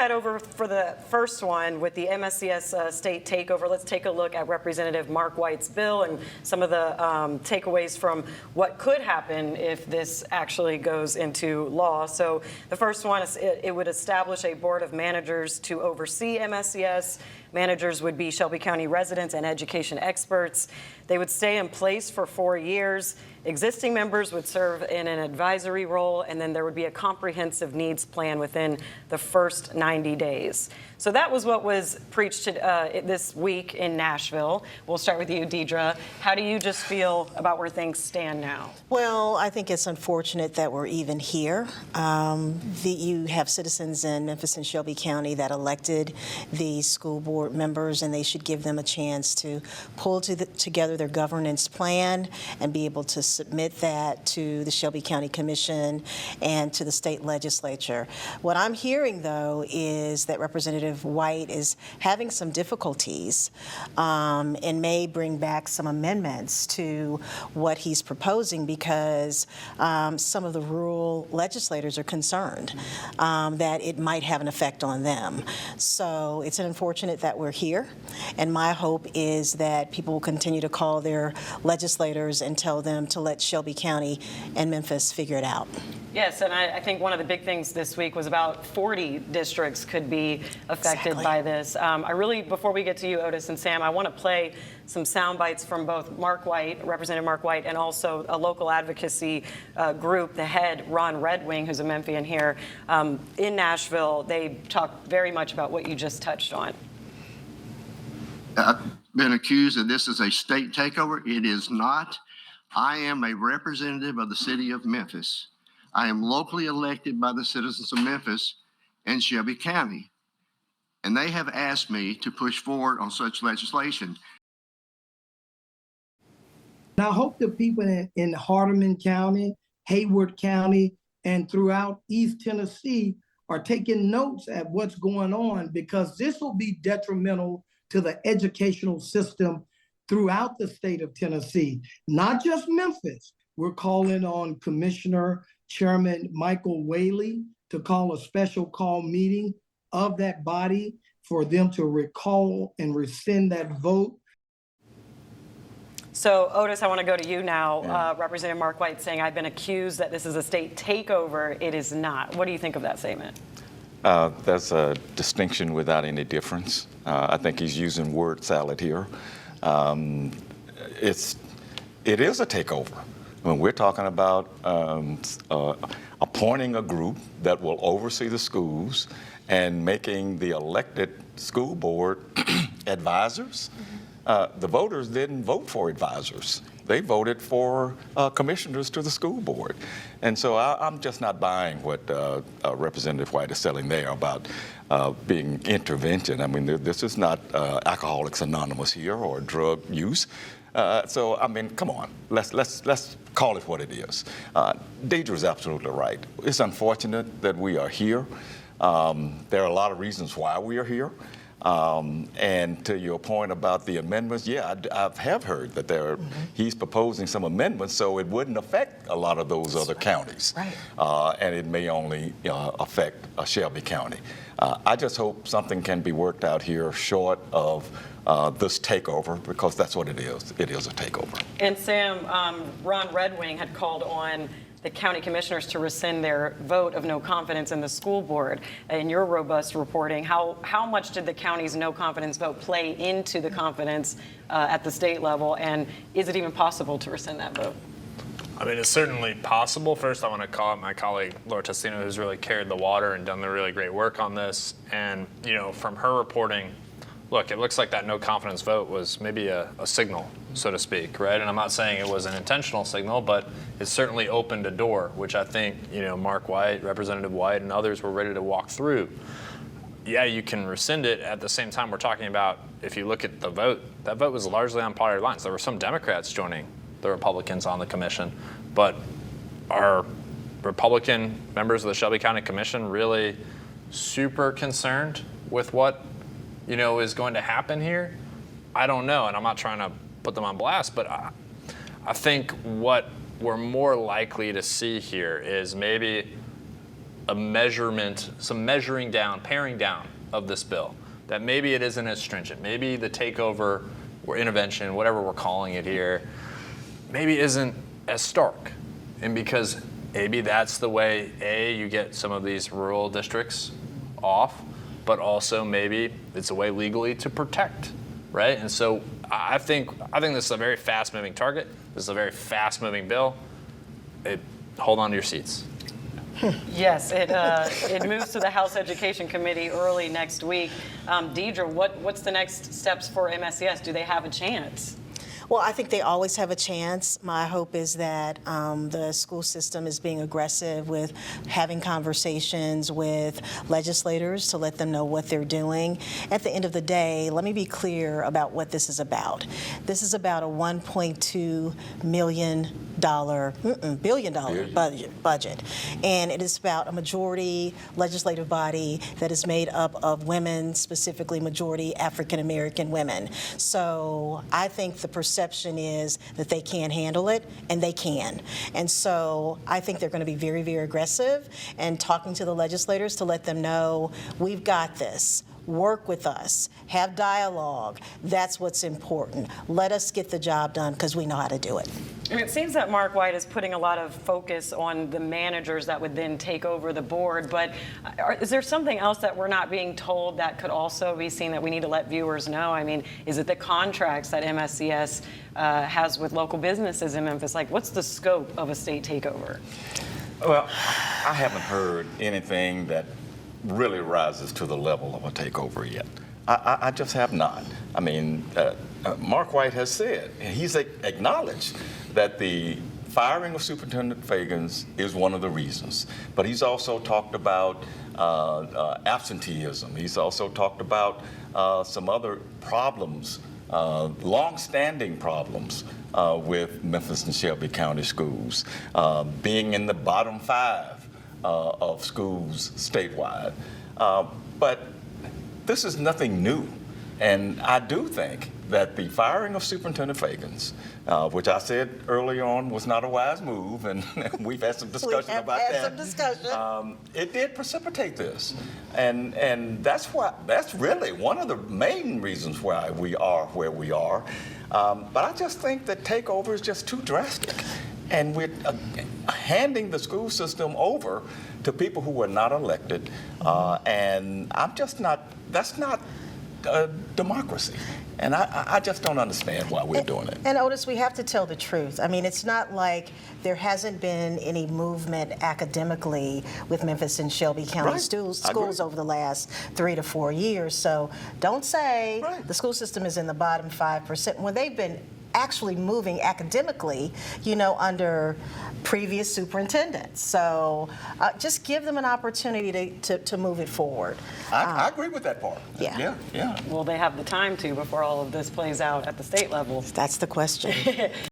ahead over for the first one with the MSCS state takeover. Let's take a look at Representative Mark White's bill and some of the takeaways from what could happen if this actually goes into law. So the first one is it would establish a board of managers to oversee MSCS. Managers would be Shelby County residents and education experts. They would stay in place for 4 years. Existing members would serve in an advisory role, and then there would be a comprehensive needs plan within the first 90 days. So that was what was preached this week in Nashville. We'll start with you, Deidre. How do you just feel about where things stand now? Well, I think it's unfortunate that we're even here. You have citizens in Memphis and Shelby County that elected the school board members, and they should give them a chance to pull together their governance plan and be able to submit that to the Shelby County Commission and to the state legislature. What I'm hearing, though, is that Representative White is having some difficulties and may bring back some amendments to what he's proposing because some of the rural legislators are concerned that it might have an effect on them. So it's unfortunate that we're here, and my hope is that people will continue to call their legislators and tell them to let Shelby County and Memphis figure it out. Yes, and I think one of the big things this week was about 40 districts could be affected by this. Before we get to you, Otis and Sam, I want to play some sound bites from both Mark White, Representative Mark White, and also a local advocacy group, the head, Ron Redwing, who's a Memphian here in Nashville. They talked very much about what you just touched on. I've been accused that this is a state takeover. It is not. I am a representative of the city of Memphis. I am locally elected by the citizens of Memphis and Shelby County, and they have asked me to push forward on such legislation. And I hope the people in Hardeman County, Hayward County, and throughout East Tennessee are taking notes at what's going on, because this will be detrimental to the educational system throughout the state of Tennessee, not just Memphis. We're calling on Commissioner Chairman Michael Whaley to call a special call meeting of that body for them to recall and rescind that vote. So, Otis, I want to go to you now. Yeah. Representative Mark White saying, I've been accused that this is a state takeover. It is not. What do you think of that statement? That's a distinction without any difference. I think he's using word salad here. It is a takeover. When we're talking about appointing a group that will oversee the schools and making the elected school board advisors, the voters didn't vote for advisors. They voted for commissioners to the school board. And so I'm just not buying what Representative White is selling there about being intervention. I mean, this is not Alcoholics Anonymous here or drug use. So, I mean, come on, let's call it what it is. Deidre's absolutely right. It's unfortunate that we are here. There are a lot of reasons why we are here. And to your point about the amendments, yeah, I have heard that he's proposing some amendments so it wouldn't affect a lot of those other counties. Right. And it may only affect Shelby County. I just hope something can be worked out here short of this takeover, because that's what it is. It is a takeover. And Sam, Ron Redwing had called on the county commissioners to rescind their vote of no confidence in the school board. In your robust reporting, how much did the county's no confidence vote play into the confidence at the state level, and is it even possible to rescind that vote? I mean, it's certainly possible. First, I want to call out my colleague, Laura Testino, who's really carried the water and done the really great work on this. And, you know, from her reporting, look, it looks like that no confidence vote was maybe a signal, so to speak, right? And I'm not saying it was an intentional signal, but it certainly opened a door, which I think, you know, Mark White, Representative White, and others were ready to walk through. Yeah, you can rescind it. At the same time, we're talking about, if you look at the vote, that vote was largely on party lines. There were some Democrats joining the Republicans on the commission, but are Republican members of the Shelby County Commission really super concerned with what, you know, is going to happen here? I don't know, and I'm not trying to put them on blast, but I think what we're more likely to see here is maybe a measurement, some measuring down, paring down of this bill, that maybe it isn't as stringent. Maybe the takeover or intervention, whatever we're calling it here, maybe isn't as stark. And because maybe that's the way, A, you get some of these rural districts off, but also maybe it's a way legally to protect, right? And so I think this is a very fast-moving target. This is a very fast-moving bill. Hold on to your seats. Yes, it moves to the House Education Committee early next week. Deidre, what's the next steps for MSCS? Do they have a chance? Well, I think they always have a chance. My hope is that the school system is being aggressive with having conversations with legislators to let them know what they're doing. At the end of the day, let me be clear about what this is about. This is about a $1.2 billion budget. And it is about a majority legislative body that is made up of women, specifically majority African American women. So I think the perception is that they can't handle it, and they can. And so I think they're going to be very, very aggressive and talking to the legislators to let them know, we've got this. Work with us, have dialogue. That's what's important. Let us get the job done because we know how to do it. And it seems that Mark White is putting a lot of focus on the managers that would then take over the board, but is there something else that we're not being told that could also be seen that we need to let viewers know? I mean, is it the contracts that MSCS has with local businesses in Memphis? Like, what's the scope of a state takeover? Well, I haven't heard anything that really rises to the level of a takeover yet. I just have not. I mean, Mark White has said, he's acknowledged that the firing of Superintendent Fagans is one of the reasons. But he's also talked about absenteeism. He's also talked about some other problems, long-standing problems with Memphis and Shelby County schools, being in the bottom 5 of schools statewide. But this is nothing new. And I do think that the firing of Superintendent Fagans, which I said early on was not a wise move, and we've had some discussion about that. It did precipitate this. And that's really one of the main reasons why we are where we are. But I just think that takeover is just too drastic. And we're handing the school system over to people who were not elected. And I'm just not, that's not democracy. And I just don't understand why we're doing it. And Otis, we have to tell the truth. I mean, it's not like there hasn't been any movement academically with Memphis and Shelby County schools over the last 3 to 4 years. So don't say the school system is in the bottom 5% when they've been actually moving academically, under previous superintendents. So just give them an opportunity to move it forward. I agree with that part. Yeah. Yeah. Will they have the time to before all of this plays out at the state level? That's the question.